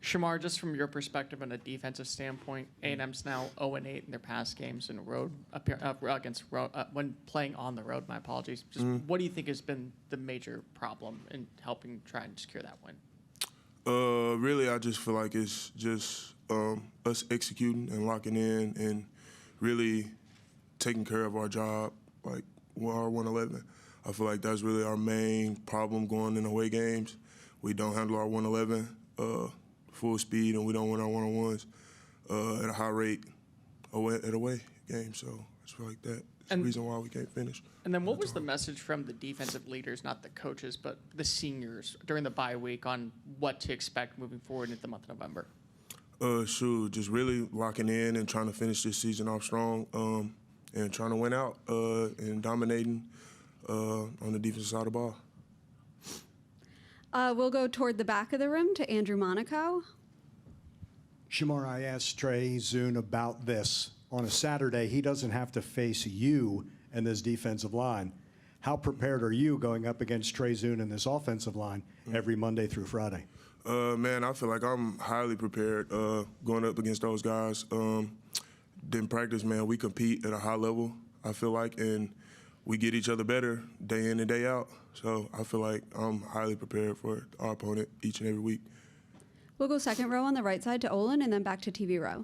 Shemar, just from your perspective on a defensive standpoint, A&M's now 0-8 in their past games in road when playing on the road. My apologies. Just what do you think has been the major problem in helping try and secure that win? Really, I just feel like it's just us executing and locking in and really taking care of our job, like our 111. I feel like that's really our main problem going in away games. We don't handle our 111 full speed, and we don't win our one-on-ones at a high rate at away games. So I just feel like that's the reason why we can't finish. And then what was the message from the defensive leaders, not the coaches, but the seniors during the bye week on what to expect moving forward into the month of November? Just really locking in and trying to finish this season off strong and trying to win out and dominating on the defensive side of the ball. We'll go toward the back of the room to Andrew Monaco. Shemar, I asked Trey Zune about this. On a Saturday, he doesn't have to face you and this defensive line. How prepared are you going up against Trey Zune and this offensive line every Monday through Friday? Man, I feel like I'm highly prepared going up against those guys. In practice, man, we compete at a high level, I feel like, and we get each other better day in and day out. So I feel like I'm highly prepared for our opponent each and every week. We'll go second row on the right side to Olin and then back to TV row.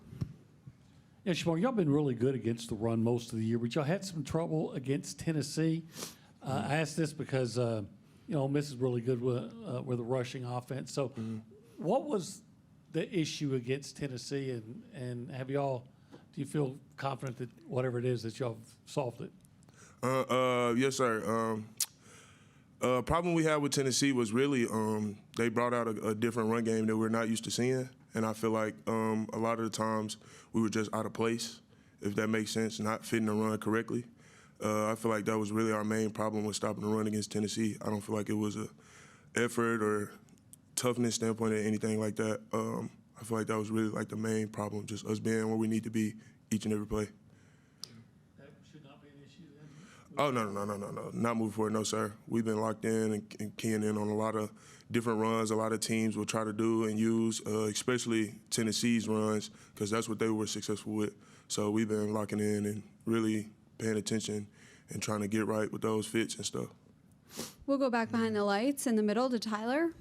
Yeah, Shemar, y'all been really good against the run most of the year, but y'all had some trouble against Tennessee. I asked this because, Ole Miss is really good with a rushing offense. So what was the issue against Tennessee, and do you feel confident that whatever it is that y'all have solved it? Yes, sir. Problem we had with Tennessee was really they brought out a different run game that we're not used to seeing, and I feel like a lot of the times we were just out of place, if that makes sense, not fitting the run correctly. I feel like that was really our main problem with stopping the run against Tennessee. I don't feel like it was a effort or toughness standpoint or anything like that. I feel like that was really like the main problem, just us being where we need to be each and every play. Should not be an issue then? Oh, no. Not moving forward, no, sir. We've been locked in and keying in on a lot of different runs a lot of teams will try to do and use, especially Tennessee's runs, because that's what they were successful with. So we've been locking in and really paying attention and trying to get right with those fits and stuff. We'll go back behind the lights in the middle to Tyler.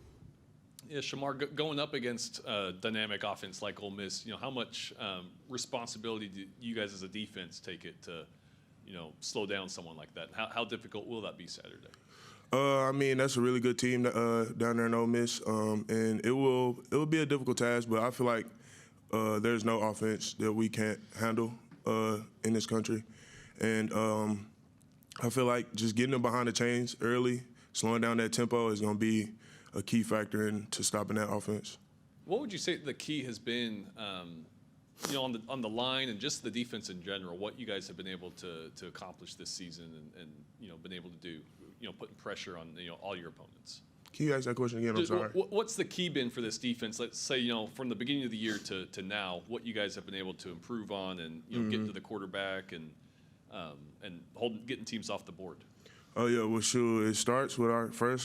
Yeah, Shemar, going up against a dynamic offense like Ole Miss, how much responsibility do you guys as a defense take it to, slow down someone like that? How difficult will that be Saturday? I mean, that's a really good team down there in Ole Miss, and it will be a difficult task. But I feel like there's no offense that we can't handle in this country, and I feel like just getting them behind the chains early, slowing down that tempo is going to be a key factor into stopping that offense. What would you say the key has been, on the line and just the defense in general? What you guys have been able to accomplish this season and been able to do, putting pressure on all your opponents. Can you ask that question again? I'm sorry. What's the key been for this defense? Let's say from the beginning of the year to now, what you guys have been able to improve on and getting to the quarterback and getting teams off the board. Oh, yeah, well, sure. It starts with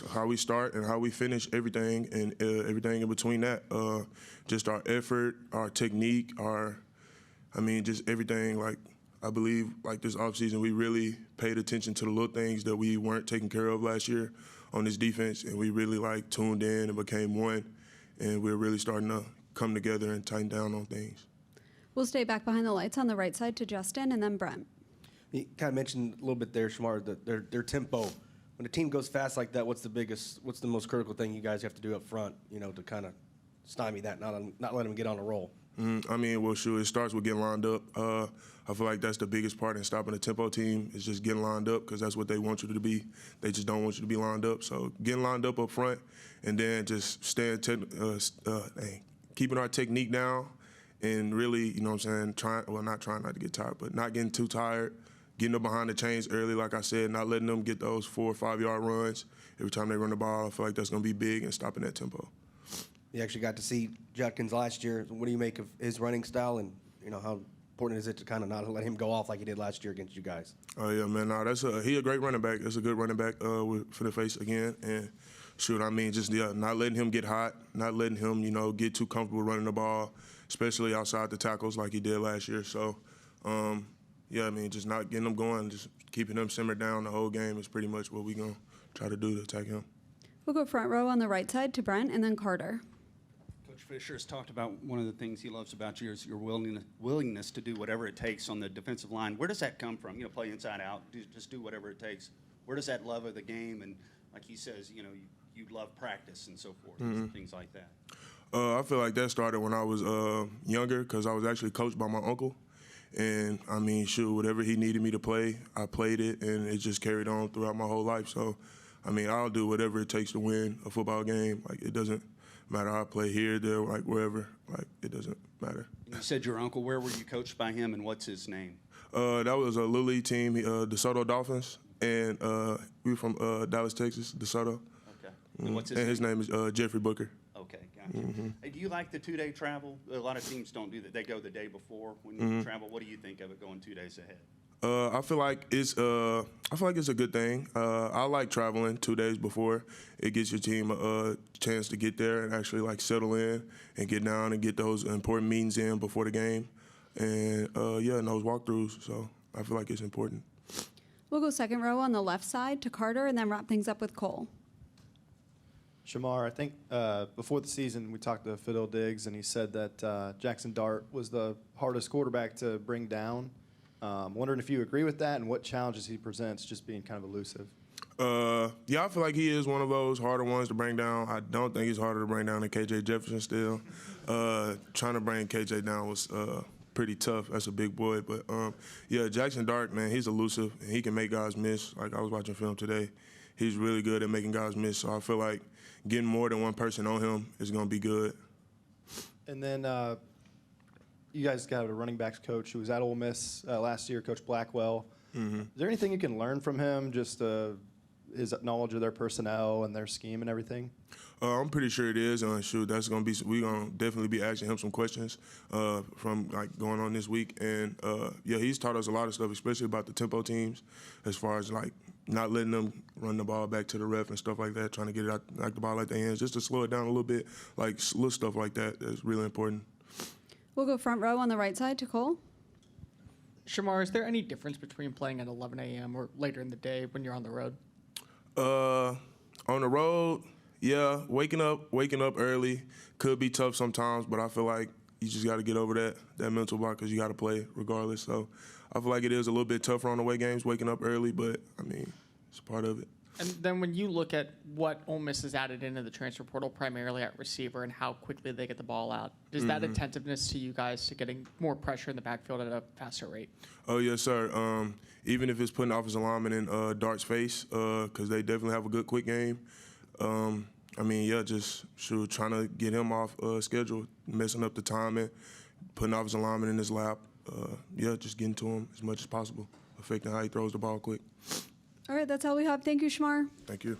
how we start and how we finish everything and everything in between that. Just our effort, our technique, just everything. Like, I believe, like, this offseason, we really paid attention to the little things that we weren't taking care of last year on this defense, and we really, tuned in and became one, and we're really starting to come together and tighten down on things. We'll stay back behind the lights on the right side to Justin and then Brent. You kind of mentioned a little bit there, Shemar, their tempo. When a team goes fast like that, what's the most critical thing you guys have to do up front, to kind of stymie that, not let them get on a roll? It starts with getting lined up. I feel like that's the biggest part in stopping a tempo team is just getting lined up because that's what they want you to be. They just don't want you to be lined up. So getting lined up front and then just keeping our technique down and really, not trying not to get tired, but not getting too tired, getting them behind the chains early, like I said, not letting them get those 4 or 5 yard runs every time they run the ball. I feel like that's going to be big in stopping that tempo. You actually got to see Judkins last year. What do you make of his running style, and how important is it to kind of not let him go off like he did last year against you guys? Oh yeah, man. He a great running back. That's a good running back for the face again, and shoot, I mean, just not letting him get hot, not letting him, get too comfortable running the ball, especially outside the tackles like he did last year. So, I mean, just not getting him going, just keeping him simmered down the whole game is pretty much what we're going to try to do to attack him. We'll go front row on the right side to Brent and then Carter. Coach Fisher has talked about one of the things he loves about you is your willingness to do whatever it takes on the defensive line. Where does that come from? Play inside out, just do whatever it takes. Where does that love of the game and, like he says, you love practice and so forth, and things like that? I feel like that started when I was younger because I was actually coached by my uncle. And, I mean, shoot, whatever he needed me to play, I played it, and it just carried on throughout my whole life. So, I mean, I'll do whatever it takes to win a football game. Like, it doesn't matter how I play here, there, like, wherever. Like, it doesn't matter. You said your uncle. Where were you coached by him, and what's his name? That was a Little League team, DeSoto Dolphins, and we were from Dallas, Texas, DeSoto. Okay. And what's his And name? his name is Jeffrey Booker. Okay, gotcha. Hey, do you like the 2-day travel? A lot of teams don't do that. They go the day before when you travel. What do you think of it going 2 days ahead? I feel like it's a good thing. I like traveling 2 days before. It gives your team a chance to get there and actually like settle in and get down and get those important meetings in before the game, and and those walkthroughs. So I feel like it's important. We'll go second row on the left side to Carter and then wrap things up with Cole. Shamar, I think before the season we talked to Fidel Diggs, and he said that Jackson Dart was the hardest quarterback to bring down. Wondering if you agree with that and what challenges he presents just being kind of elusive. I feel like he is one of those harder ones to bring down. I don't think he's harder to bring down than KJ Jefferson still. Trying to bring KJ down was pretty tough. That's a big boy. But, Jackson Dart, man, he's elusive, and he can make guys miss. Like, I was watching film today. He's really good at making guys miss. So I feel like getting more than one person on him is going to be good. And then you guys got a running backs coach who was at Ole Miss last year, Coach Blackwell. Is there anything you can learn from him, just his knowledge of their personnel and their scheme and everything? I'm pretty sure it is. Shoot, that's gonna be. We're gonna definitely be asking him some questions from like going on this week. And he's taught us a lot of stuff, especially about the tempo teams, as far as like not letting them run the ball back to the ref and stuff like that, trying to get it out, knock the ball out their hands, just to slow it down a little bit. Like little stuff like that is really important. We'll go front row on the right side to Cole. Shemar, is there any difference between playing at 11 a.m. or later in the day when you're on the road? On the road, yeah, waking up early could be tough sometimes, but I feel like you just got to get over that mental block because you got to play regardless. So I feel like it is a little bit tougher on away games, waking up early, but, I mean, it's part of it. And then when you look at what Ole Miss has added into the transfer portal, primarily at receiver, and how quickly they get the ball out, is that attentiveness to you guys to getting more pressure in the backfield at a faster rate? Oh, yes, sir. Even if it's putting offensive linemen in Dart's face, because they definitely have a good quick game. Just trying to get him off schedule, messing up the timing, putting offensive linemen in his lap. Just getting to him as much as possible, affecting how he throws the ball quick. All right, that's all we have. Thank you, Shemar. Thank you.